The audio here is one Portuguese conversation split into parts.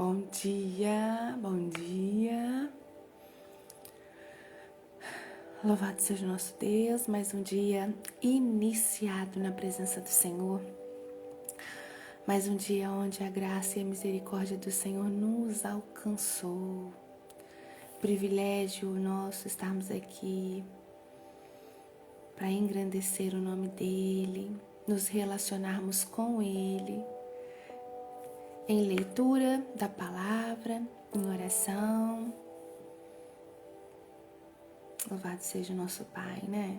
Bom dia, bom dia. Louvado seja o nosso Deus, mais um dia iniciado na presença do Senhor. Mais um dia onde a graça e a misericórdia do Senhor nos alcançou. Privilégio nosso estarmos aqui para engrandecer o nome dEle, nos relacionarmos com Ele, em leitura da palavra, em oração. Louvado seja o nosso Pai, né?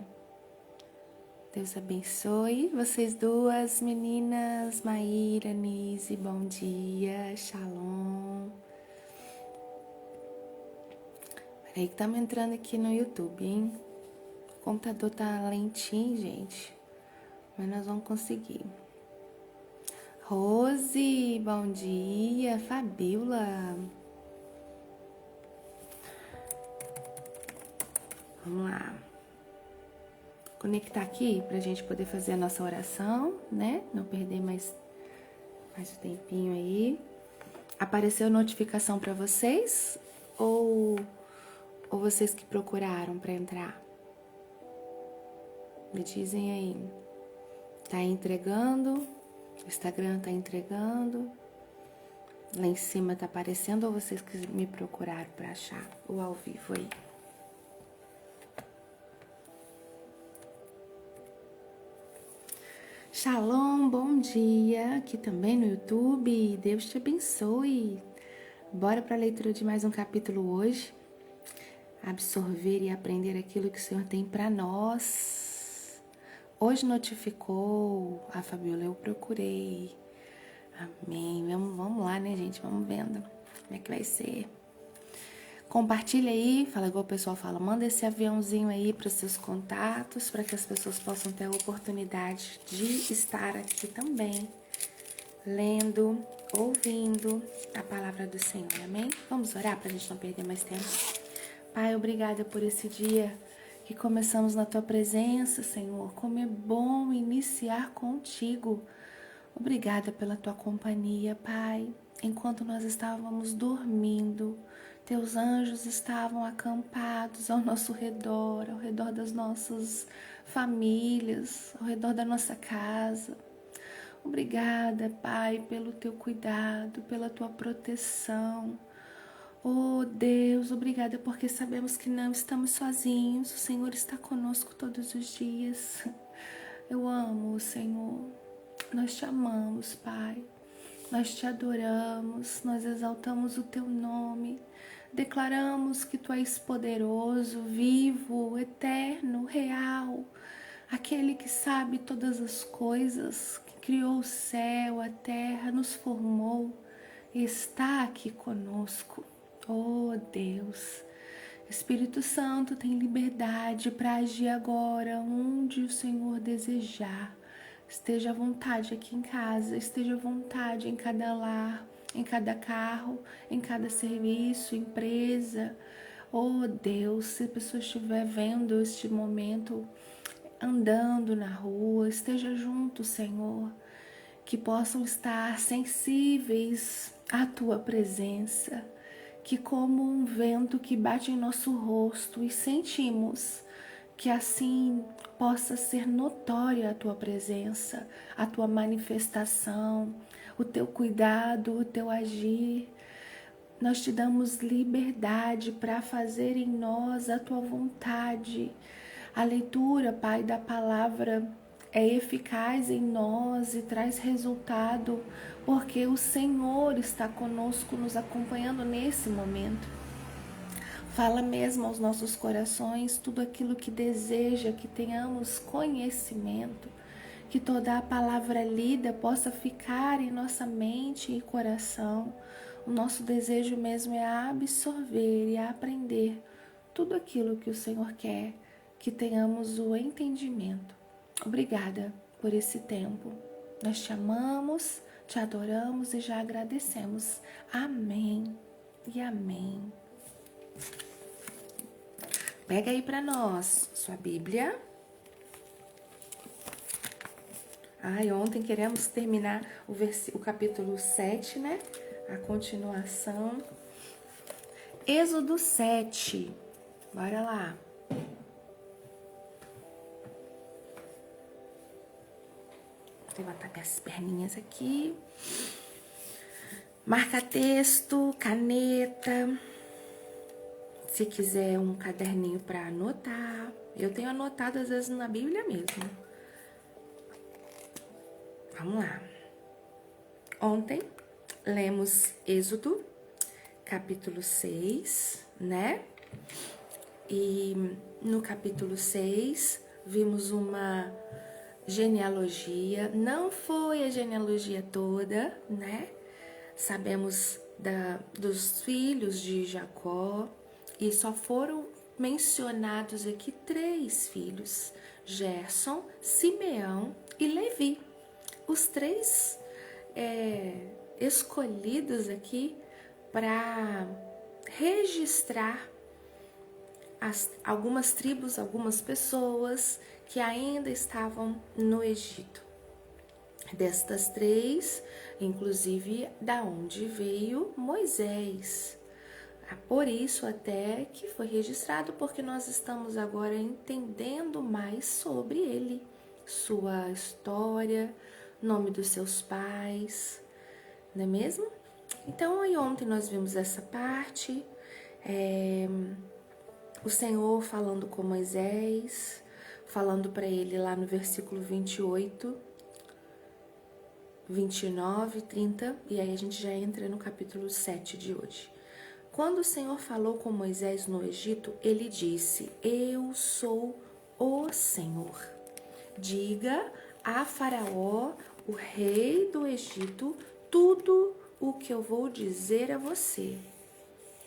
Deus abençoe vocês duas meninas, Maíra, Nise, bom dia, Shalom. Peraí que estamos entrando aqui no YouTube, hein? O computador tá lentinho, gente, mas nós vamos conseguir. Rose, bom dia, Fabiola. Vamos lá. Conectar aqui pra gente poder fazer a nossa oração, né? Não perder mais um tempinho aí. Apareceu notificação pra vocês? Ou vocês que procuraram pra entrar? Me dizem aí. Tá entregando? O Instagram tá entregando? Lá em cima tá aparecendo ou vocês que me procuraram pra achar o ao vivo aí? Shalom, bom dia, aqui também no YouTube, Deus te abençoe. Bora para a leitura de mais um capítulo hoje, absorver e aprender aquilo que o Senhor tem para nós. Hoje notificou, a Fabiola, eu procurei, amém, vamos lá, né gente, vamos vendo como é que vai ser. Compartilha aí, fala igual o pessoal fala, manda esse aviãozinho aí para os seus contatos, para que as pessoas possam ter a oportunidade de estar aqui também, lendo, ouvindo a palavra do Senhor, amém? Vamos orar para a gente não perder mais tempo. Pai, obrigada por esse dia que começamos na Tua presença, Senhor, como é bom iniciar contigo. Obrigada pela Tua companhia, Pai, enquanto nós estávamos dormindo, Teus anjos estavam acampados ao nosso redor, ao redor das nossas famílias, ao redor da nossa casa. Obrigada, Pai, pelo Teu cuidado, pela Tua proteção. Oh, Deus, obrigada porque sabemos que não estamos sozinhos. O Senhor está conosco todos os dias. Eu amo o Senhor. Nós te amamos, Pai. Nós te adoramos, nós exaltamos o Teu nome, declaramos que Tu és poderoso, vivo, eterno, real, aquele que sabe todas as coisas, que criou o céu, a terra, nos formou e está aqui conosco. Oh Deus, Espírito Santo tem liberdade para agir agora onde o Senhor desejar. Esteja à vontade aqui em casa, esteja à vontade em cada lar, em cada carro, em cada serviço, empresa. Oh Deus, se a pessoa estiver vendo este momento, andando na rua, esteja junto, Senhor, que possam estar sensíveis à Tua presença, que como um vento que bate em nosso rosto e sentimos, que assim possa ser notória a Tua presença, a Tua manifestação, o Teu cuidado, o Teu agir. Nós te damos liberdade para fazer em nós a Tua vontade. A leitura, Pai, da palavra é eficaz em nós e traz resultado, porque o Senhor está conosco, nos acompanhando nesse momento. Fala mesmo aos nossos corações tudo aquilo que deseja, que tenhamos conhecimento, que toda a palavra lida possa ficar em nossa mente e coração. O nosso desejo mesmo é absorver e aprender tudo aquilo que o Senhor quer, que tenhamos o entendimento. Obrigada por esse tempo. Nós te amamos, te adoramos e já agradecemos. Amém e amém. Pega aí para nós sua Bíblia. Ontem queremos terminar o capítulo 7, né? a continuação. Êxodo 7. Bora lá. Vou levantar minhas perninhas aqui. Marca texto, caneta. Se quiser um caderninho para anotar. Eu tenho anotado às vezes na Bíblia mesmo. Vamos lá. Ontem lemos Êxodo, capítulo 6, né? E no capítulo 6 vimos uma genealogia. Não foi a genealogia toda, né? Sabemos dos filhos de Jacó e só foram mencionados aqui 3 filhos: Gerson, Simeão e Levi. Os 3 escolhidos aqui para registrar algumas tribos, algumas pessoas que ainda estavam no Egito. Destas 3, inclusive da onde veio Moisés. Por isso até que foi registrado, porque nós estamos agora entendendo mais sobre ele, sua história, nome dos seus pais, não é mesmo? Então, aí ontem nós vimos essa parte, o Senhor falando com Moisés, falando para ele lá no versículo 28, 29, 30, e aí a gente já entra no capítulo 7 de hoje. Quando o Senhor falou com Moisés no Egito, ele disse: Eu sou o Senhor. Diga a Faraó, o rei do Egito, tudo o que eu vou dizer a você.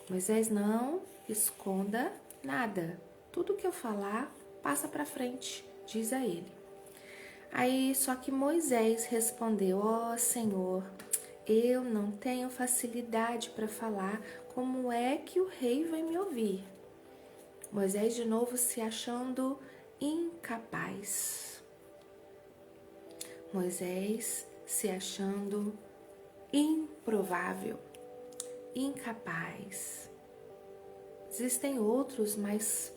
Moisés, não esconda nada. Tudo que eu falar, passa para frente, diz a ele. Aí, só que Moisés respondeu: Ó Senhor, eu não tenho facilidade para falar, como é que o rei vai me ouvir? Moisés de novo se achando incapaz. Moisés se achando improvável, incapaz. Existem outros mais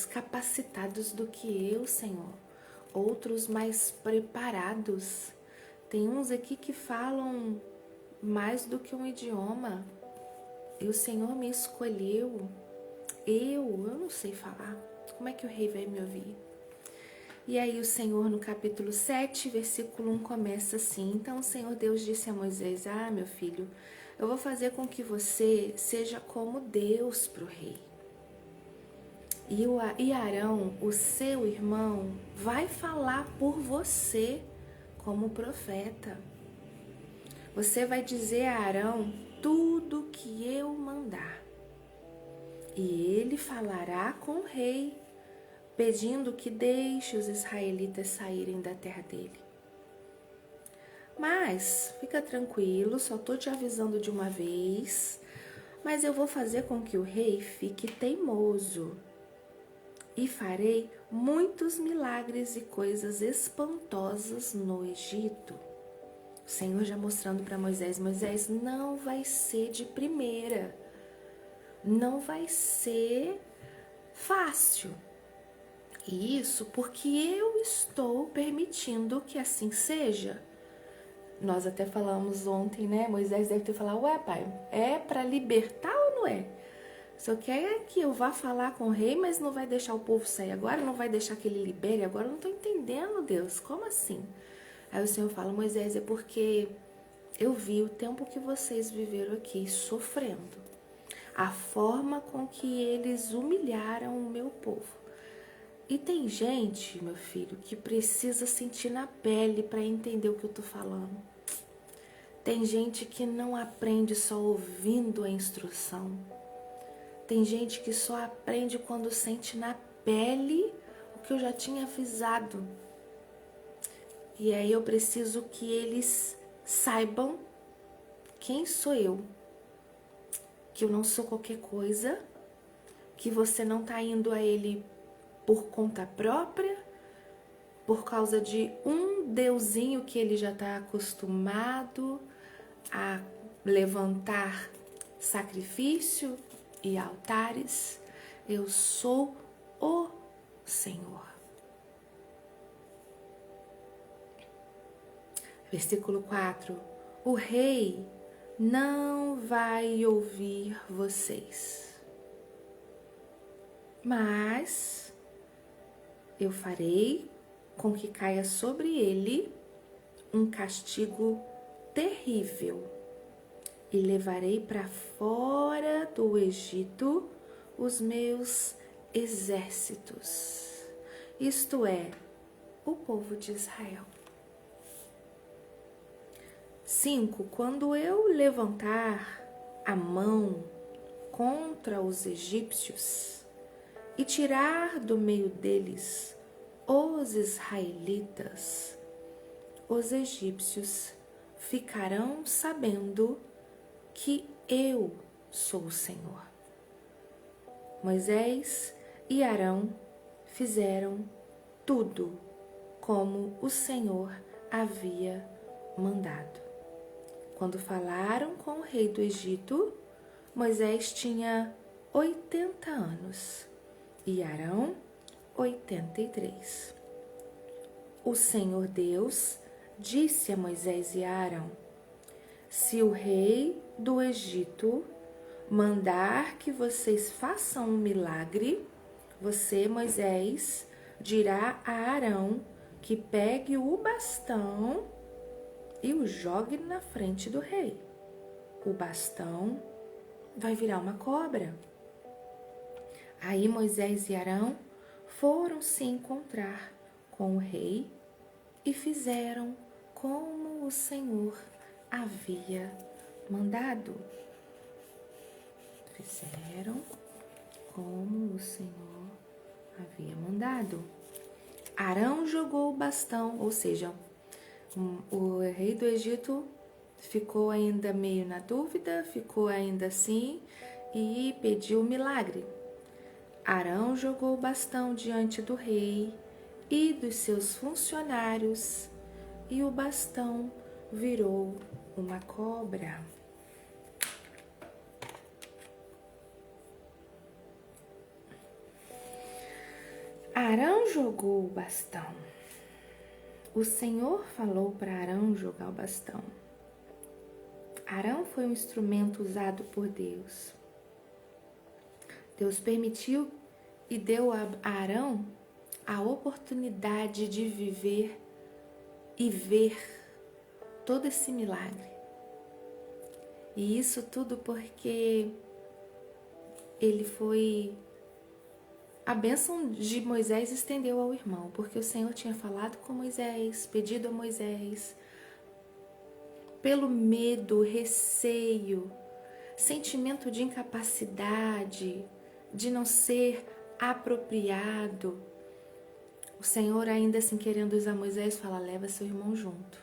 capacitados do que eu, Senhor. Outros mais preparados. Tem uns aqui que falam mais do que um idioma. E o Senhor me escolheu. Eu não sei falar. Como é que o rei vai me ouvir? E aí o Senhor, no capítulo 7, versículo 1, começa assim: Então o Senhor Deus disse a Moisés: Ah, meu filho, eu vou fazer com que você seja como Deus para o rei. E Arão, o seu irmão, vai falar por você como profeta. Você vai dizer a Arão tudo que eu mandar. E ele falará com o rei, pedindo que deixe os israelitas saírem da terra dele. Mas fica tranquilo, só estou te avisando de uma vez, mas eu vou fazer com que o rei fique teimoso. E farei muitos milagres e coisas espantosas no Egito. O Senhor já mostrando para Moisés: Moisés, não vai ser de primeira. Não vai ser fácil. E isso porque eu estou permitindo que assim seja. Nós até falamos ontem, né? Moisés deve ter falado: ué, pai, é para libertar ou não é? Só quer que eu vá falar com o rei, mas não vai deixar o povo sair agora? Não vai deixar que ele libere agora? Eu não estou entendendo, Deus. Como assim? Aí o Senhor fala: Moisés, é porque eu vi o tempo que vocês viveram aqui sofrendo. A forma com que eles humilharam o meu povo. E tem gente, meu filho, que precisa sentir na pele para entender o que eu tô falando. Tem gente que não aprende só ouvindo a instrução. Tem gente que só aprende quando sente na pele o que eu já tinha avisado. E aí eu preciso que eles saibam quem sou eu. Que eu não sou qualquer coisa. Que você não tá indo a ele por conta própria, por causa de um deusinho que ele já está acostumado a levantar sacrifício e altares. Eu sou o Senhor. Versículo 4. O rei não vai ouvir vocês, mas eu farei com que caia sobre ele um castigo terrível e levarei para fora do Egito os meus exércitos, isto é, o povo de Israel. 5. Quando eu levantar a mão contra os egípcios e tirar do meio deles os israelitas, os egípcios ficarão sabendo que eu sou o Senhor. Moisés e Arão fizeram tudo como o Senhor havia mandado. Quando falaram com o rei do Egito, Moisés tinha 80 anos e Arão 83. O Senhor Deus disse a Moisés e a Arão: se o rei do Egito mandar que vocês façam um milagre, você, Moisés, dirá a Arão que pegue o bastão e o jogue na frente do rei. O bastão vai virar uma cobra. Aí Moisés e Arão foram se encontrar com o rei e fizeram como o Senhor havia mandado. Fizeram como o Senhor havia mandado. Arão jogou o bastão, ou seja, o rei do Egito ficou ainda meio na dúvida, ficou ainda assim e pediu o milagre. Arão jogou o bastão diante do rei e dos seus funcionários e o bastão virou uma cobra. Arão jogou o bastão. O Senhor falou para Arão jogar o bastão. Arão foi um instrumento usado por Deus. Deus permitiu e deu a Arão a oportunidade de viver e ver todo esse milagre. E isso tudo porque a bênção de Moisés estendeu ao irmão, porque o Senhor tinha falado com Moisés, pedido a Moisés, pelo medo, receio, sentimento de incapacidade, de não ser apropriado. O Senhor, ainda assim querendo usar Moisés, fala: leva seu irmão junto,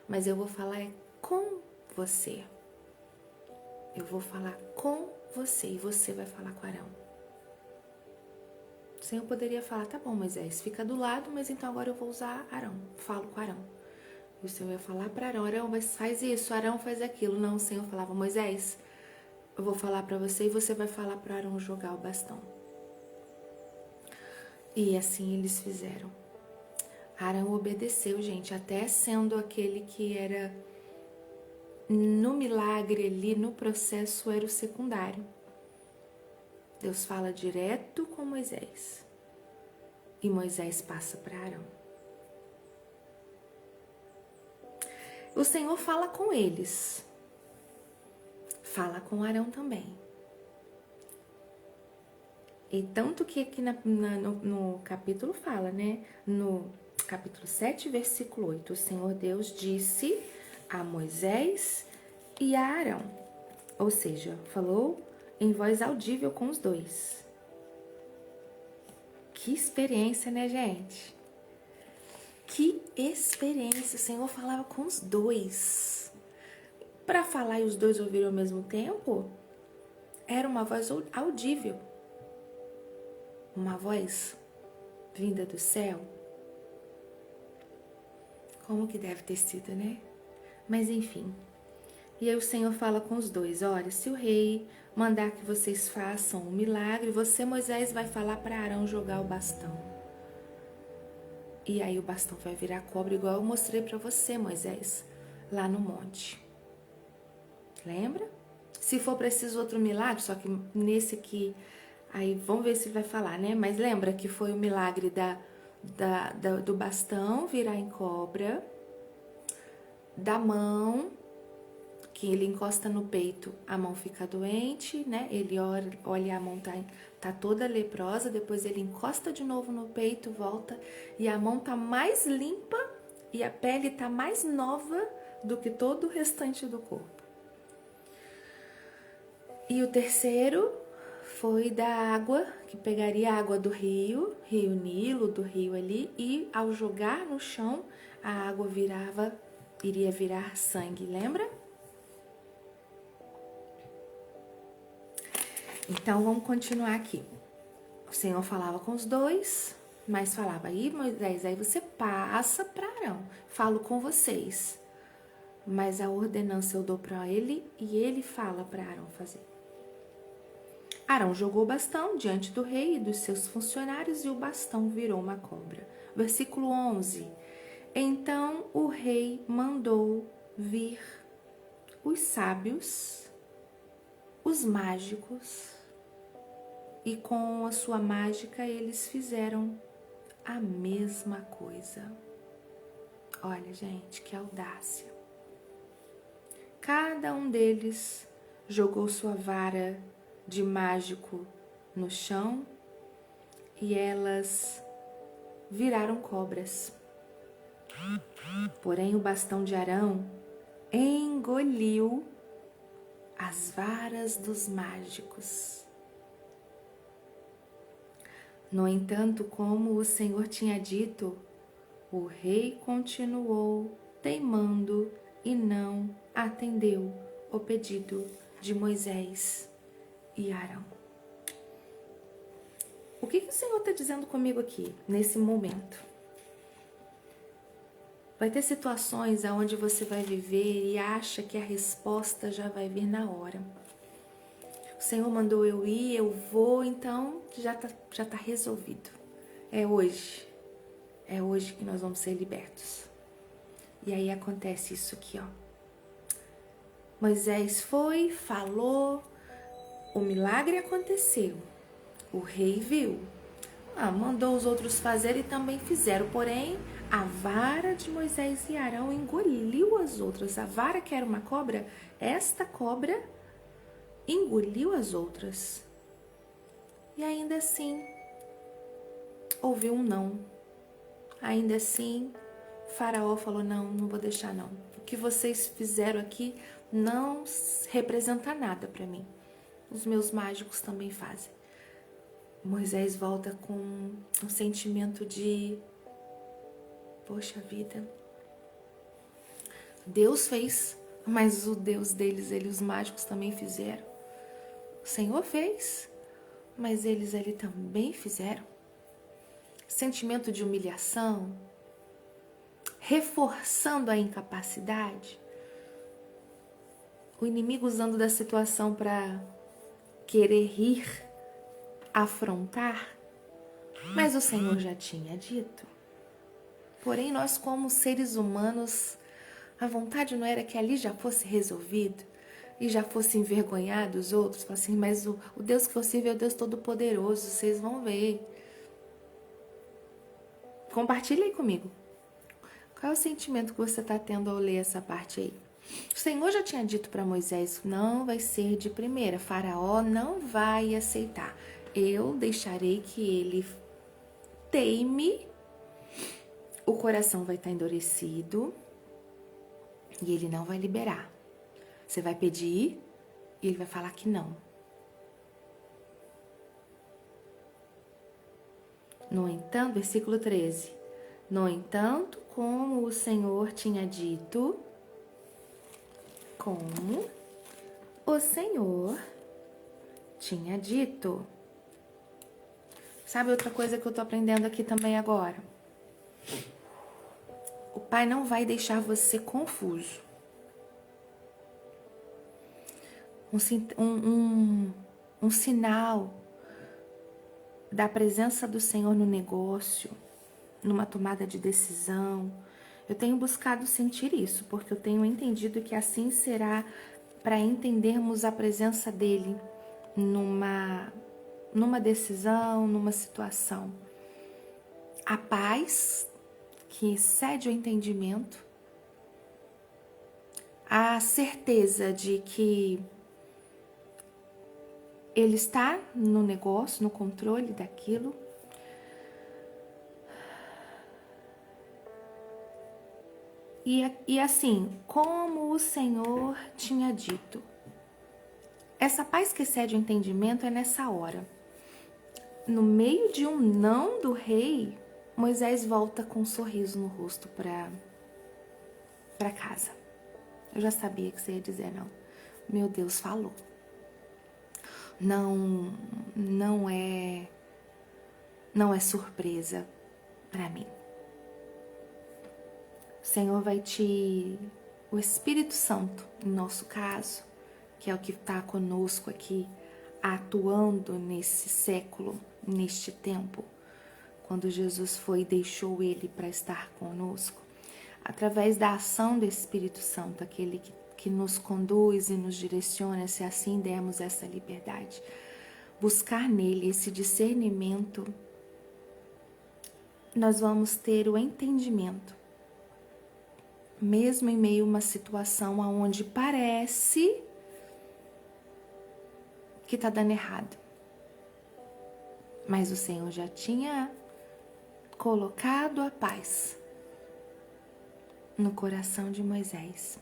mas eu vou falar com você. Eu vou falar com você e você vai falar com Arão. O Senhor poderia falar: tá bom, Moisés, fica do lado, mas então agora eu vou usar Arão, falo com Arão. E o Senhor ia falar para Arão: Arão, mas faz isso, Arão faz aquilo. Não, o Senhor falava: Moisés, eu vou falar para você e você vai falar para Arão jogar o bastão. E assim eles fizeram. Arão obedeceu, gente, até sendo aquele que era no milagre ali, no processo, era o secundário. Deus fala direto com Moisés e Moisés passa para Arão. O Senhor fala com eles, fala com Arão também. E tanto que aqui no capítulo fala, né? No capítulo 7, versículo 8, o Senhor Deus disse a Moisés e a Arão, ou seja, falou em voz audível com os dois. Que experiência, né, gente? Que experiência! O Senhor falava com os dois. Para falar e os dois ouvirem ao mesmo tempo, era uma voz audível. Uma voz vinda do céu. Como que deve ter sido, né? Mas enfim, E aí o Senhor fala com os dois: olha, se o rei mandar que vocês façam um milagre, você, Moisés, vai falar para Arão jogar o bastão. E aí o bastão vai virar cobra, igual eu mostrei para você, Moisés, lá no monte. Lembra? Se for preciso outro milagre, só que nesse aqui, aí vamos ver se vai falar, né? Mas lembra que foi o milagre do bastão virar em cobra, da mão, que ele encosta no peito, a mão fica doente, né? Ele olha a mão tá toda leprosa, depois ele encosta de novo no peito, volta, e a mão tá mais limpa e a pele tá mais nova do que todo o restante do corpo. E o terceiro foi da água, que pegaria a água do rio Nilo, do rio ali, e ao jogar no chão, a água iria virar sangue, lembra? Então, vamos continuar aqui. O Senhor falava com os dois, mas falava: aí, Moisés, aí você passa para Arão, falo com vocês. Mas a ordenança eu dou para ele e ele fala para Arão fazer. Arão jogou o bastão diante do rei e dos seus funcionários e o bastão virou uma cobra. Versículo 11. Então o rei mandou vir os sábios, os mágicos, e com a sua mágica eles fizeram a mesma coisa. Olha, gente, que audácia. Cada um deles jogou sua vara de mágico no chão e elas viraram cobras. Porém, o bastão de Arão engoliu as varas dos mágicos. No entanto, como o Senhor tinha dito, o rei continuou teimando e não atendeu o pedido de Moisés e Arão. O que o Senhor está dizendo comigo aqui, nesse momento? Vai ter situações onde você vai viver e acha que a resposta já vai vir na hora. O Senhor mandou eu ir, eu vou, então já tá resolvido. É hoje que nós vamos ser libertos. E aí acontece isso aqui, ó. Moisés foi, falou, o milagre aconteceu, o rei viu, mandou os outros fazer e também fizeram, porém a vara de Moisés e Arão engoliu as outras. A vara que era uma cobra, esta cobra engoliu as outras. E ainda assim, houve um não. Ainda assim, Faraó falou: não vou deixar não. O que vocês fizeram aqui não representa nada para mim. Os meus mágicos também fazem. Moisés volta com um sentimento de: poxa vida, Deus fez, mas o Deus deles, os mágicos também fizeram. O Senhor fez, mas eles ali também fizeram. Sentimento de humilhação, reforçando a incapacidade. O inimigo usando da situação para querer rir, afrontar, mas o Senhor já tinha dito. Porém, nós como seres humanos, a vontade não era que ali já fosse resolvido e já fosse envergonhado os outros, falar assim: mas o Deus que eu sirvo é o Deus Todo-Poderoso, vocês vão ver. Compartilha aí comigo. Qual é o sentimento que você está tendo ao ler essa parte aí? O Senhor já tinha dito para Moisés: não vai ser de primeira, Faraó não vai aceitar. Eu deixarei que ele teime, o coração vai estar endurecido e ele não vai liberar. Você vai pedir e ele vai falar que não. No entanto, versículo 13. No entanto, como o Senhor tinha dito, Sabe outra coisa que eu tô aprendendo aqui também agora? O Pai não vai deixar você confuso. um sinal da presença do Senhor no negócio, numa tomada de decisão. Eu tenho buscado sentir isso, porque eu tenho entendido que assim será para entendermos a presença dele numa decisão, numa situação. A paz que excede o entendimento, a certeza de que ele está no negócio, no controle daquilo. E assim, como o Senhor tinha dito, essa paz que excede o entendimento é nessa hora. No meio de um não do rei, Moisés volta com um sorriso no rosto para casa. Eu já sabia que você ia dizer não. Meu Deus falou. Não é surpresa para mim. O Senhor o Espírito Santo, no nosso caso, que é o que está conosco aqui, atuando nesse século, neste tempo, quando Jesus foi e deixou ele para estar conosco, através da ação do Espírito Santo, aquele que nos conduz e nos direciona, se assim dermos essa liberdade, buscar nele esse discernimento, nós vamos ter o entendimento, mesmo em meio a uma situação onde parece que está dando errado. Mas o Senhor já tinha colocado a paz no coração de Moisés.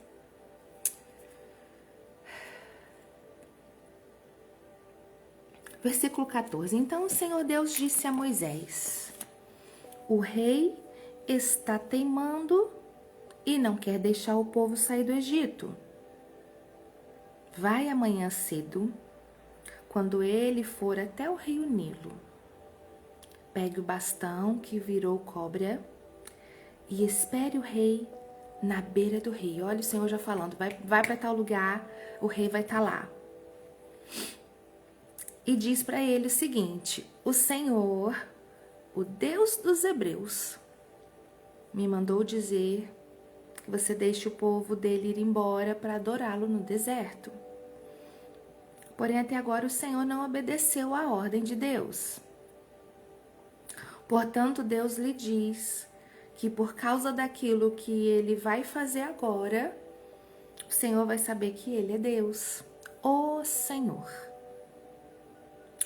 Versículo 14. Então o Senhor Deus disse a Moisés: o rei está teimando e não quer deixar o povo sair do Egito. Vai amanhã cedo, quando ele for até o rio Nilo. Pegue o bastão que virou cobra e espere o rei na beira do rio. Olha o Senhor já falando, vai para tal lugar, o rei vai estar lá. E diz para ele o seguinte: o Senhor, o Deus dos Hebreus, me mandou dizer que você deixe o povo dele ir embora para adorá-lo no deserto. Porém, até agora o Senhor não obedeceu à ordem de Deus. Portanto, Deus lhe diz que por causa daquilo que ele vai fazer agora, o Senhor vai saber que ele é Deus, o Senhor.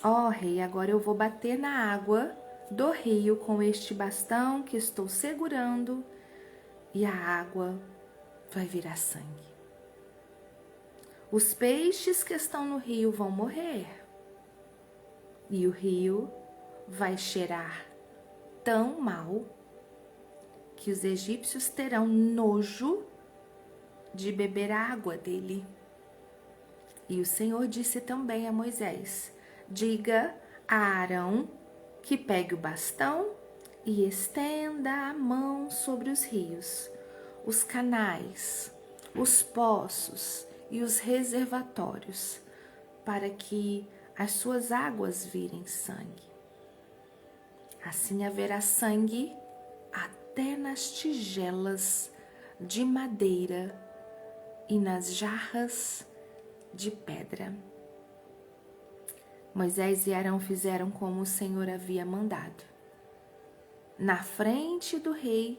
Ó rei, agora eu vou bater na água do rio com este bastão que estou segurando e a água vai virar sangue. Os peixes que estão no rio vão morrer e o rio vai cheirar tão mal que os egípcios terão nojo de beber a água dele. E o Senhor disse também a Moisés: diga a Arão que pegue o bastão e estenda a mão sobre os rios, os canais, os poços e os reservatórios, para que as suas águas virem sangue. Assim haverá sangue até nas tigelas de madeira e nas jarras de pedra. Moisés e Arão fizeram como o Senhor havia mandado. Na frente do rei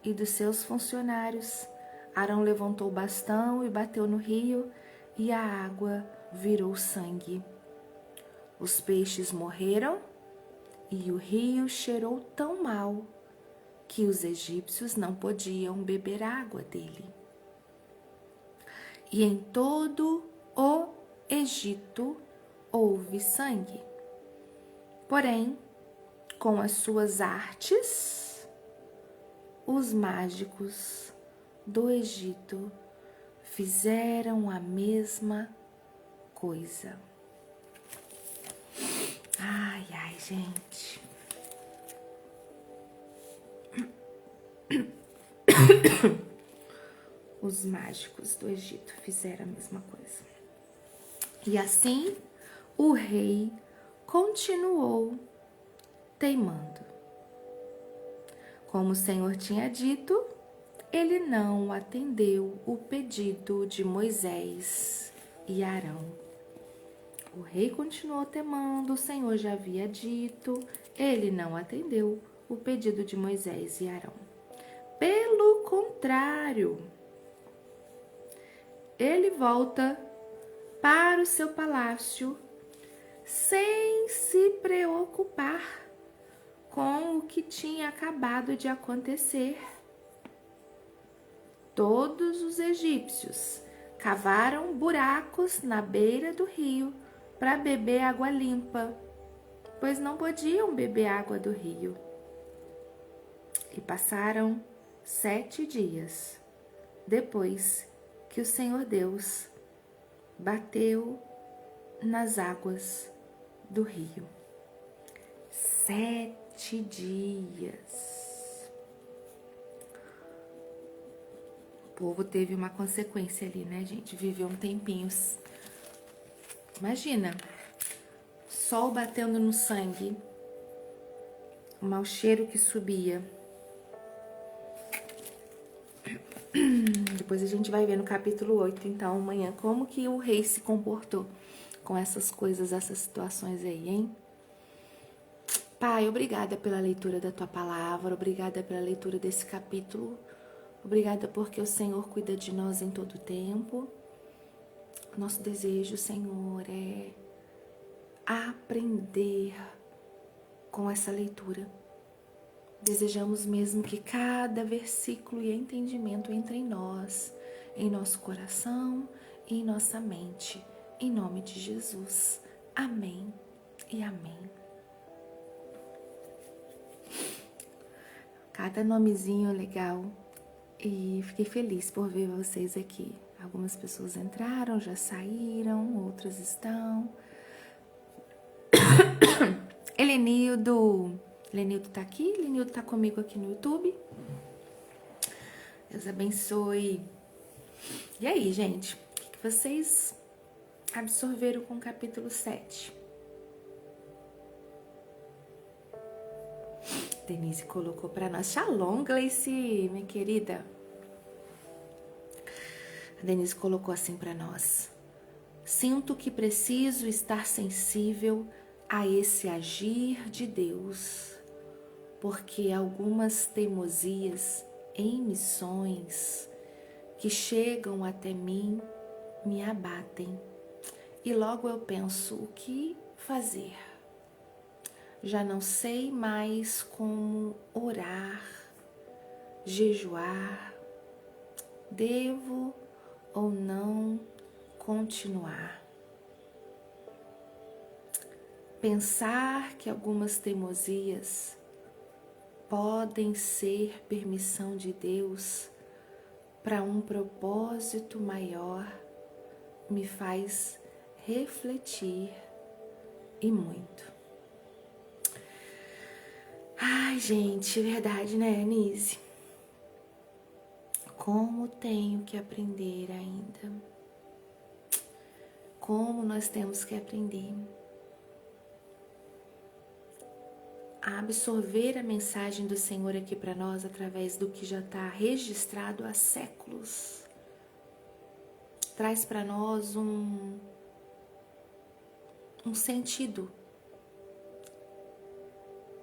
e dos seus funcionários, Arão levantou o bastão e bateu no rio, e a água virou sangue. Os peixes morreram e o rio cheirou tão mal que os egípcios não podiam beber água dele. E em todo o Egito houve sangue. Porém, com as suas artes, os mágicos do Egito fizeram a mesma coisa. Ai, ai, gente. Os mágicos do Egito fizeram a mesma coisa. E assim o rei continuou teimando. Como o Senhor tinha dito, ele não atendeu o pedido de Moisés e Arão. O rei continuou teimando, o Senhor já havia dito, ele não atendeu o pedido de Moisés e Arão. Pelo contrário, ele volta para o seu palácio sem se preocupar com o que tinha acabado de acontecer. Todos os egípcios cavaram buracos na beira do rio para beber água limpa, pois não podiam beber água do rio. E passaram 7 dias depois que o Senhor Deus bateu nas águas do rio. 7 dias. O povo teve uma consequência ali, né, gente? Viveu um tempinho. Imagina, sol batendo no sangue, o mau cheiro que subia. Depois a gente vai ver no capítulo 8, então, amanhã, como que o rei se comportou com essas coisas, essas situações aí, hein? Pai, obrigada pela leitura da Tua palavra, obrigada pela leitura desse capítulo, obrigada porque o Senhor cuida de nós em todo o tempo. Nosso desejo, Senhor, é aprender com essa leitura. Desejamos mesmo que cada versículo e entendimento entre em nós, em nosso coração e em nossa mente. Em nome de Jesus. Amém e amém. Cada nomezinho legal e fiquei feliz por ver vocês aqui. Algumas pessoas entraram, já saíram, outras estão. Helenildo tá aqui, Helenildo tá comigo aqui no YouTube. Deus abençoe. E aí, gente, o que vocês absorveram com o capítulo 7? Denise colocou para nós. Shalom, Gleice, minha querida. A Denise colocou assim para nós. Sinto que preciso estar sensível a esse agir de Deus, porque algumas teimosias em missões que chegam até mim me abatem. E logo eu penso, o que fazer? Já não sei mais como orar, jejuar. Devo ou não continuar? Pensar que algumas teimosias podem ser permissão de Deus para um propósito maior me faz refletir e muito. Ai, gente, é verdade, né, Anise? Como tenho que aprender ainda? Como nós temos que aprender a absorver a mensagem do Senhor aqui para nós através do que já está registrado há séculos. Traz para nós um sentido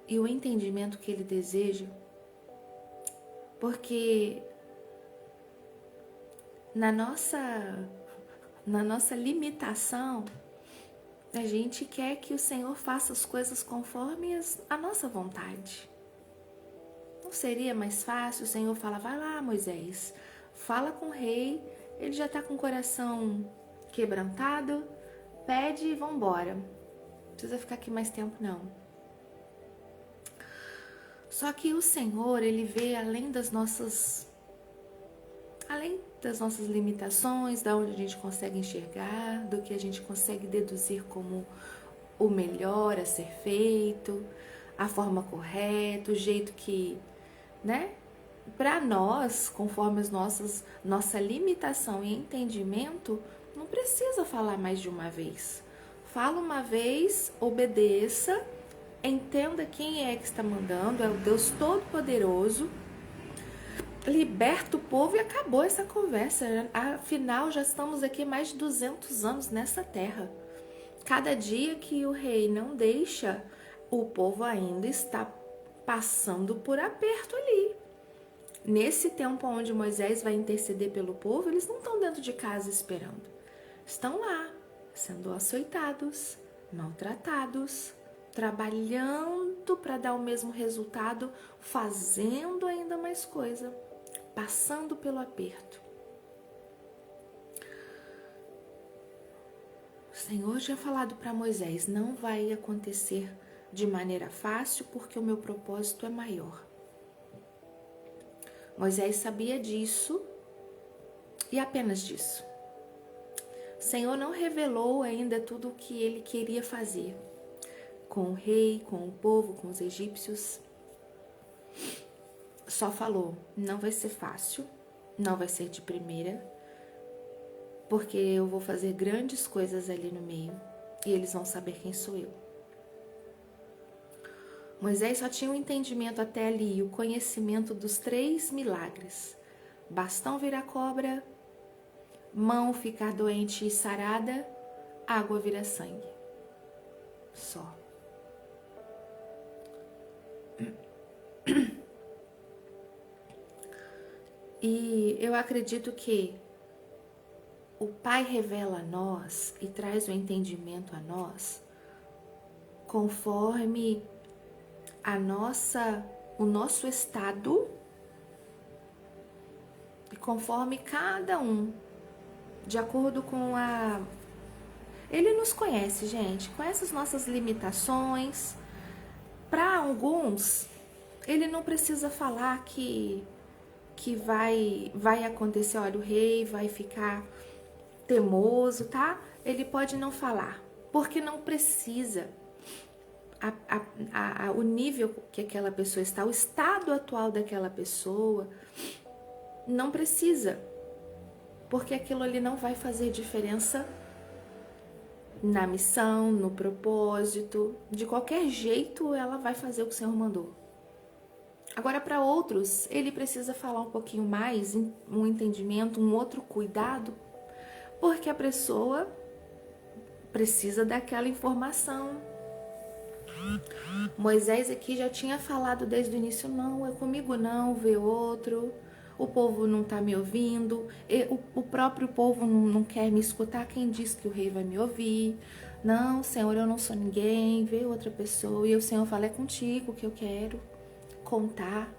e o entendimento que Ele deseja, porque na nossa limitação, a gente quer que o Senhor faça as coisas conforme a nossa vontade. Não seria mais fácil o Senhor falar, vai lá, Moisés, fala com o rei, ele já está com o coração quebrantado, pede e vambora. Não precisa ficar aqui mais tempo, não. Só que o Senhor, Ele vê além das nossas limitações, da onde a gente consegue enxergar, do que a gente consegue deduzir como o melhor a ser feito, a forma correta, o jeito que, né? Para nós, conforme nossa limitação e entendimento, não precisa falar mais de uma vez. Fala uma vez, obedeça, entenda quem é que está mandando, é o Deus Todo-Poderoso. Liberta o povo e acabou essa conversa. Afinal, já estamos aqui mais de 200 anos nessa terra. Cada dia que o rei não deixa, o povo ainda está passando por aperto ali. Nesse tempo onde Moisés vai interceder pelo povo, eles não estão dentro de casa esperando. Estão lá, sendo açoitados, maltratados, trabalhando para dar o mesmo resultado, fazendo ainda mais coisa, passando pelo aperto. O Senhor tinha falado para Moisés, não vai acontecer de maneira fácil porque o meu propósito é maior. Moisés sabia disso e apenas disso. O Senhor não revelou ainda tudo o que ele queria fazer com o rei, com o povo, com os egípcios. Só falou, não vai ser fácil, não vai ser de primeira, porque eu vou fazer grandes coisas ali no meio e eles vão saber quem sou eu. Moisés só tinha o entendimento até ali, o conhecimento dos 3 milagres. Bastão virar cobra, mão ficar doente e sarada, água virar sangue. Só. E eu acredito que o Pai revela a nós e traz o entendimento a nós conforme o nosso estado e conforme cada um, de acordo com Ele nos conhece, gente, conhece as nossas limitações. Para alguns, ele não precisa falar que vai acontecer, olha, o rei vai ficar teimoso, tá? Ele pode não falar, porque não precisa. O nível que aquela pessoa está, o estado atual daquela pessoa, não precisa, porque aquilo ali não vai fazer diferença na missão, no propósito. De qualquer jeito, ela vai fazer o que o Senhor mandou. Agora, para outros, ele precisa falar um pouquinho mais, um entendimento, um outro cuidado, porque a pessoa precisa daquela informação. Moisés aqui já tinha falado desde o início, não, é comigo não, vê outro, o povo não está me ouvindo, o próprio povo não quer me escutar, quem diz que o rei vai me ouvir? Não, Senhor, eu não sou ninguém, vê outra pessoa. E o Senhor fala, é contigo que eu quero contar.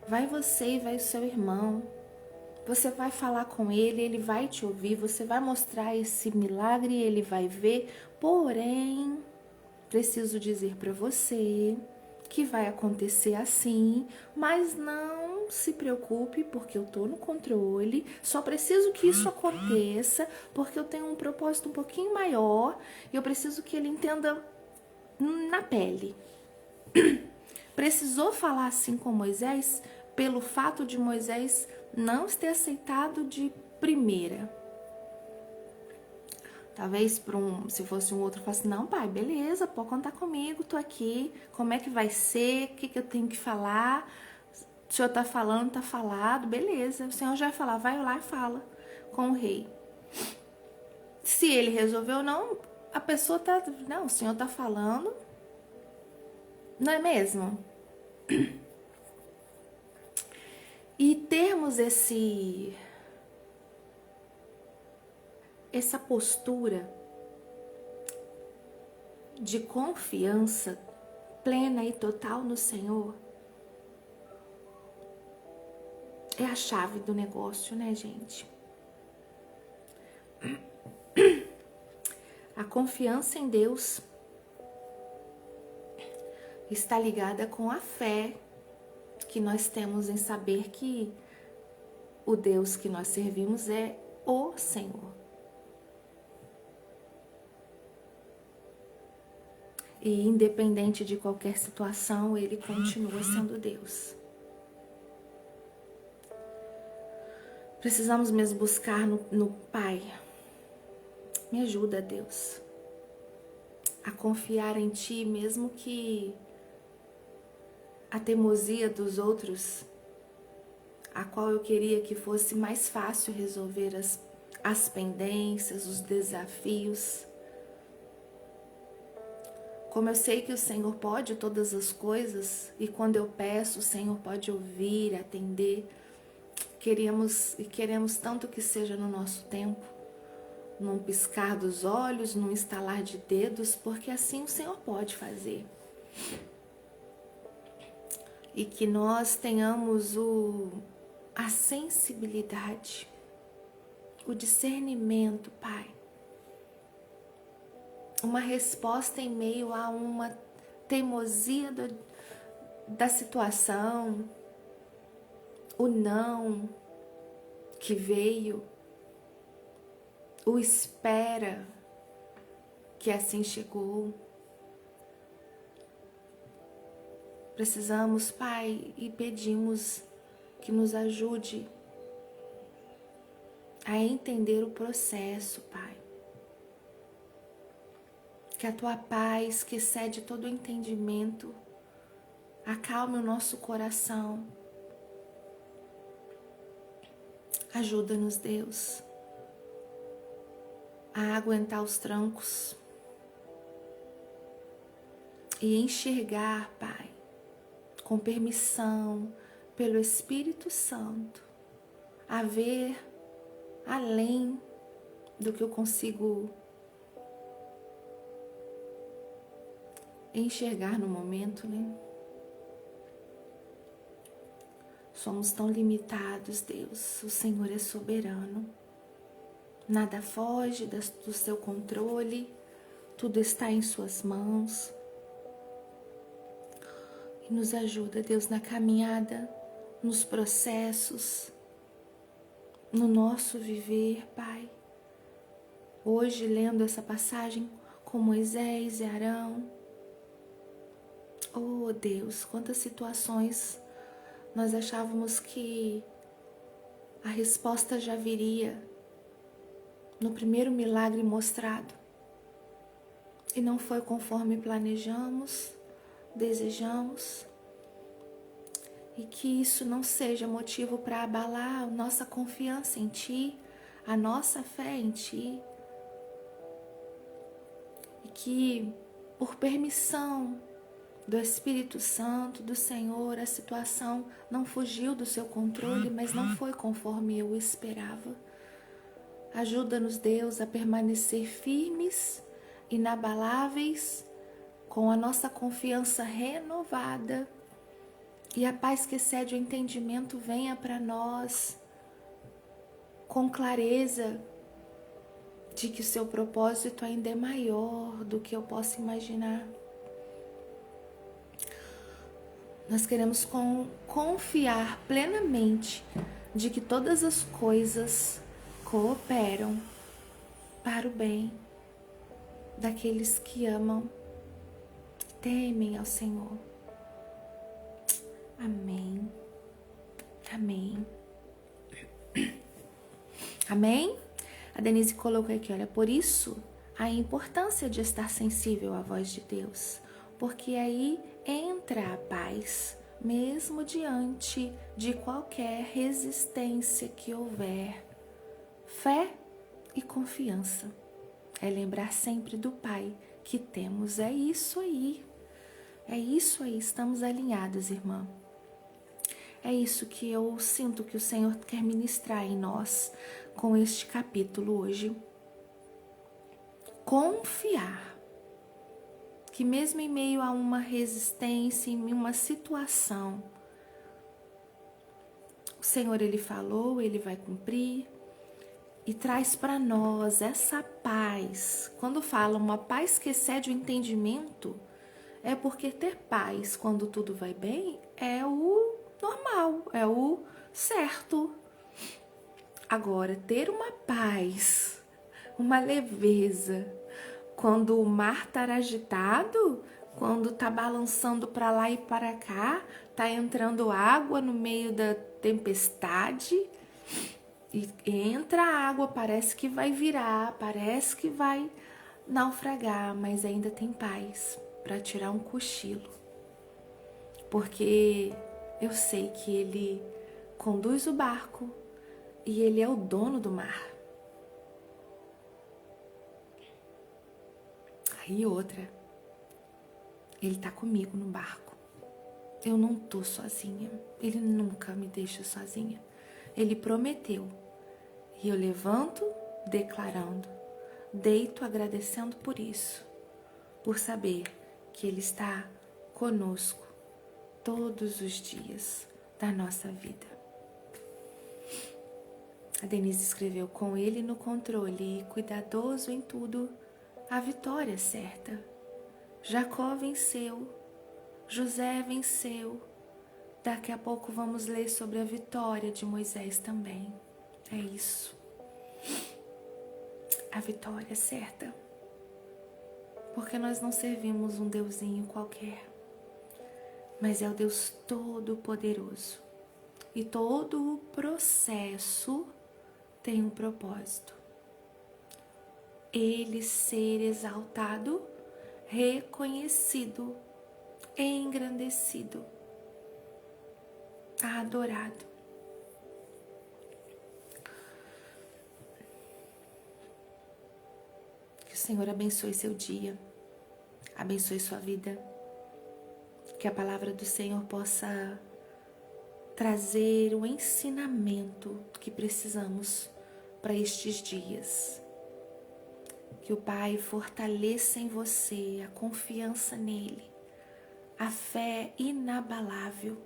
Vai você e vai o seu irmão. Você vai falar com ele, ele vai te ouvir, você vai mostrar esse milagre, ele vai ver. Porém, preciso dizer para você que vai acontecer assim, mas não se preocupe, porque eu tô no controle. Só preciso que isso aconteça, porque eu tenho um propósito um pouquinho maior e eu preciso que ele entenda na pele. Precisou falar assim com Moisés pelo fato de Moisés não ter aceitado de primeira. Talvez se fosse um outro, falasse, não, pai, beleza, pode contar comigo, tô aqui, como é que vai ser, o que eu tenho que falar, o senhor tá falando, tá falado, beleza, o senhor já vai falar, vai lá e fala com o rei. Se ele resolveu não, a pessoa tá, não, o senhor tá falando, não é mesmo? E termos essa postura de confiança plena e total no Senhor é a chave do negócio, né, gente? A confiança em Deus está ligada com a fé que nós temos em saber que o Deus que nós servimos é o Senhor. E independente de qualquer situação, Ele continua sendo Deus. Precisamos mesmo buscar no Pai Me ajuda, Deus, a confiar em Ti, mesmo que a teimosia dos outros, a qual eu queria que fosse mais fácil resolver as pendências, os desafios. Como eu sei que o Senhor pode todas as coisas, e quando eu peço, o Senhor pode ouvir, atender. Queremos tanto que seja no nosso tempo, num piscar dos olhos, num estalar de dedos, porque assim o Senhor pode fazer. E que nós tenhamos a sensibilidade, o discernimento, Pai. Uma resposta em meio a uma teimosia da situação, o não que veio, o espera que assim chegou. Precisamos, Pai, e pedimos que nos ajude a entender o processo, Pai. Que a Tua paz, que excede todo o entendimento, acalme o nosso coração. Ajuda-nos, Deus, a aguentar os trancos e enxergar, Pai, com permissão, pelo Espírito Santo, a ver além do que eu consigo enxergar no momento, né? Somos tão limitados, Deus. O Senhor é soberano. Nada foge do seu controle. Tudo está em suas mãos. E nos ajuda, Deus, na caminhada, nos processos, no nosso viver, Pai. Hoje, lendo essa passagem com Moisés e Arão. Oh, Deus, quantas situações nós achávamos que a resposta já viria no primeiro milagre mostrado. E não foi conforme planejamos, desejamos. E que isso não seja motivo para abalar a nossa confiança em Ti, a nossa fé em Ti. E que, por permissão do Espírito Santo, do Senhor, a situação não fugiu do seu controle, mas não foi conforme eu esperava. Ajuda-nos, Deus, a permanecer firmes, inabaláveis, com a nossa confiança renovada, e a paz que excede o entendimento venha para nós com clareza de que o seu propósito ainda é maior do que eu possa imaginar. Nós queremos confiar plenamente de que todas as coisas cooperam para o bem daqueles que amam, temem ao Senhor. Amém. Amém. Amém? A Denise colocou aqui, olha, por isso a importância de estar sensível à voz de Deus, porque aí entra a paz, mesmo diante de qualquer resistência que houver. Fé e confiança é lembrar sempre do Pai que temos. É isso aí, estamos alinhados, irmã. É isso que eu sinto que o Senhor quer ministrar em nós com este capítulo hoje. Confiar que mesmo em meio a uma resistência, em uma situação, o Senhor, Ele falou, Ele vai cumprir e traz para nós essa paz. Quando fala uma paz que excede o entendimento, é porque ter paz quando tudo vai bem é o normal, é o certo. Agora, ter uma paz, uma leveza, quando o mar está agitado, quando está balançando para lá e para cá, está entrando água no meio da tempestade E entra a água, parece que vai virar, parece que vai naufragar, mas ainda tem paz para tirar um cochilo. Porque eu sei que Ele conduz o barco e Ele é o dono do mar. Aí outra, Ele tá comigo no barco. Eu não tô sozinha. Ele nunca me deixa sozinha. Ele prometeu. E eu levanto declarando, deito agradecendo por isso, por saber que Ele está conosco todos os dias da nossa vida. A Denise escreveu: com Ele no controle e cuidadoso em tudo, a vitória é certa. Jacó venceu, José venceu. Daqui a pouco vamos ler sobre a vitória de Moisés também. É isso. A vitória é certa. Porque nós não servimos um deusinho qualquer, mas é o Deus Todo-Poderoso. E todo o processo tem um propósito. Ele ser exaltado, reconhecido, engrandecido, adorado. Que o Senhor abençoe seu dia, abençoe sua vida, que a palavra do Senhor possa trazer o ensinamento que precisamos para estes dias. Que o Pai fortaleça em você a confiança nele, a fé inabalável.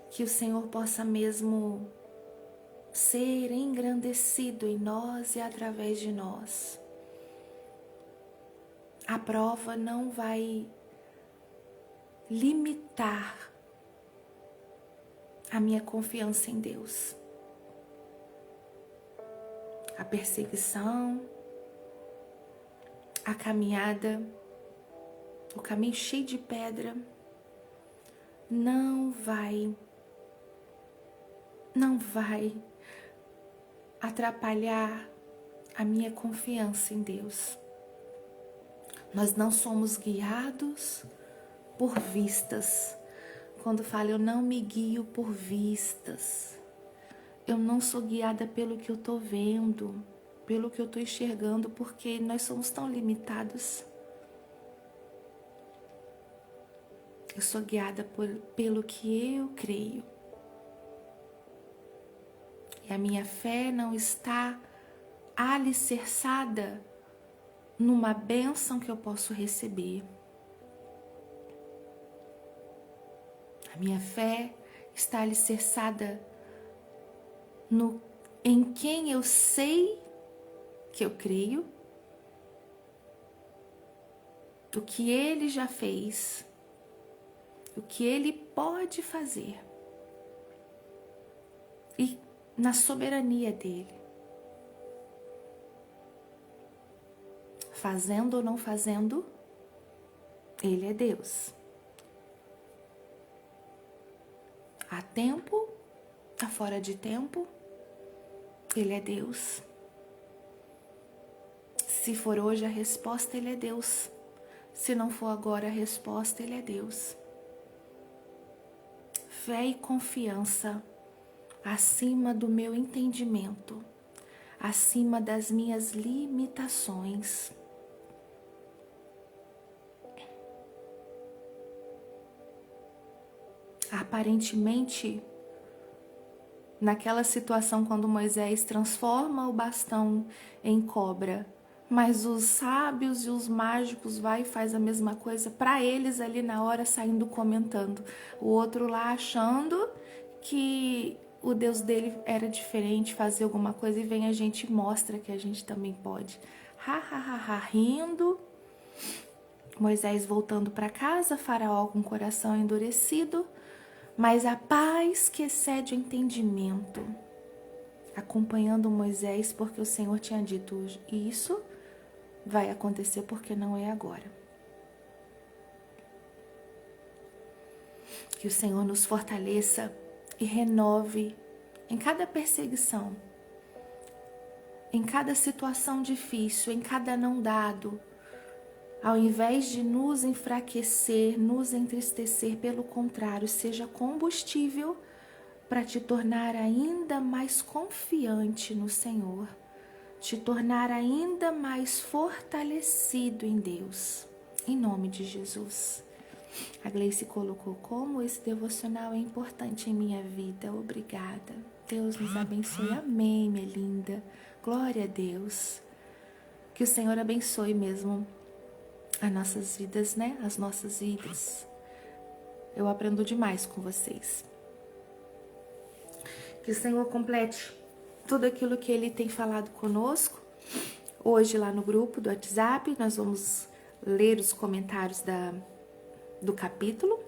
Que o Senhor possa mesmo ser engrandecido em nós e através de nós. A prova não vai limitar a minha confiança em Deus. A perseguição, a caminhada, o caminho cheio de pedra, não vai atrapalhar a minha confiança em Deus. Nós não somos guiados por vistas. Quando falo, eu não me guio por vistas. Eu não sou guiada pelo que eu estou vendo, pelo que eu estou enxergando, porque nós somos tão limitados. Eu sou guiada pelo que eu creio. E a minha fé não está alicerçada numa bênção que eu posso receber. A minha fé está alicerçada em quem eu sei que eu creio, o que Ele já fez, o que Ele pode fazer e na soberania dEle. Fazendo ou não fazendo, Ele é Deus. Há tempo, há fora de tempo, Ele é Deus. Se for hoje a resposta, Ele é Deus. Se não for agora a resposta, Ele é Deus. Fé e confiança acima do meu entendimento, acima das minhas limitações. Aparentemente, naquela situação quando Moisés transforma o bastão em cobra, mas os sábios e os mágicos vai e faz a mesma coisa, para eles ali na hora saindo comentando, o outro lá achando que o Deus dele era diferente, fazia alguma coisa, e vem a gente e mostra que a gente também pode. Rindo. Moisés voltando para casa, Faraó com o coração endurecido, mas a paz que excede o entendimento, acompanhando Moisés, porque o Senhor tinha dito, isso vai acontecer porque não é agora. Que o Senhor nos fortaleça e renove em cada perseguição, em cada situação difícil, em cada não dado, ao invés de nos enfraquecer, nos entristecer, pelo contrário, seja combustível para te tornar ainda mais confiante no Senhor, te tornar ainda mais fortalecido em Deus, em nome de Jesus. A Gleice colocou como esse devocional é importante em minha vida. Obrigada. Deus nos abençoe. Amém, minha linda. Glória a Deus. Que o Senhor abençoe mesmo as nossas vidas, né? As nossas vidas. Eu aprendo demais com vocês. Que o Senhor complete tudo aquilo que Ele tem falado conosco. Hoje lá no grupo do WhatsApp, nós vamos ler os comentários do capítulo.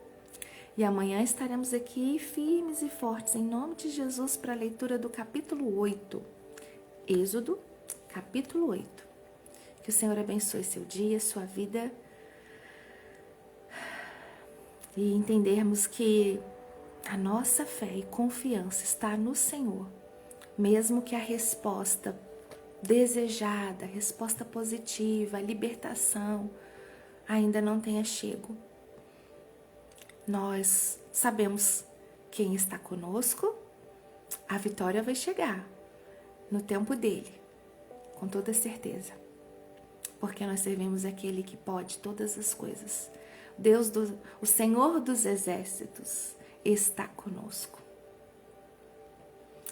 E amanhã estaremos aqui firmes e fortes em nome de Jesus para a leitura do capítulo 8. Êxodo, capítulo 8. Que o Senhor abençoe seu dia, sua vida. E entendermos que a nossa fé e confiança está no Senhor. Mesmo que a resposta desejada, a resposta positiva, a libertação ainda não tenha chego, nós sabemos quem está conosco, a vitória vai chegar no tempo dele, com toda certeza. Porque nós servimos aquele que pode todas as coisas. O Senhor dos exércitos está conosco.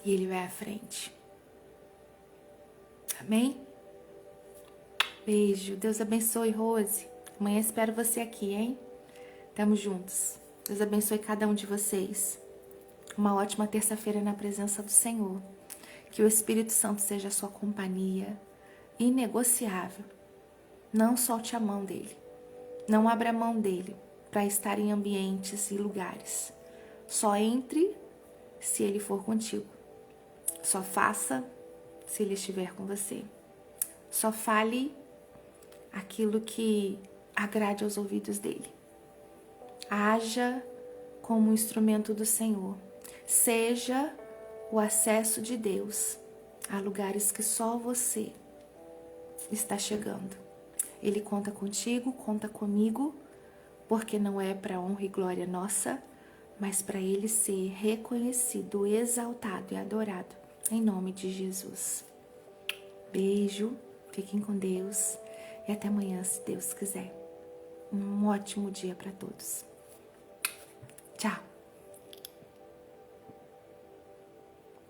E Ele vai à frente. Amém? Beijo. Deus abençoe, Rose. Amanhã espero você aqui, hein? Tamo juntos. Deus abençoe cada um de vocês. Uma ótima terça-feira na presença do Senhor. Que o Espírito Santo seja a sua companhia inegociável. Não solte a mão dele. Não abra a mão dele para estar em ambientes e lugares. Só entre se ele for contigo. Só faça se ele estiver com você. Só fale aquilo que agrade aos ouvidos dele. Haja como um instrumento do Senhor. Seja o acesso de Deus a lugares que só você está chegando. Ele conta contigo, conta comigo, porque não é para honra e glória nossa, mas para ele ser reconhecido, exaltado e adorado, em nome de Jesus. Beijo, fiquem com Deus e até amanhã, se Deus quiser. Um ótimo dia para todos. Tchau.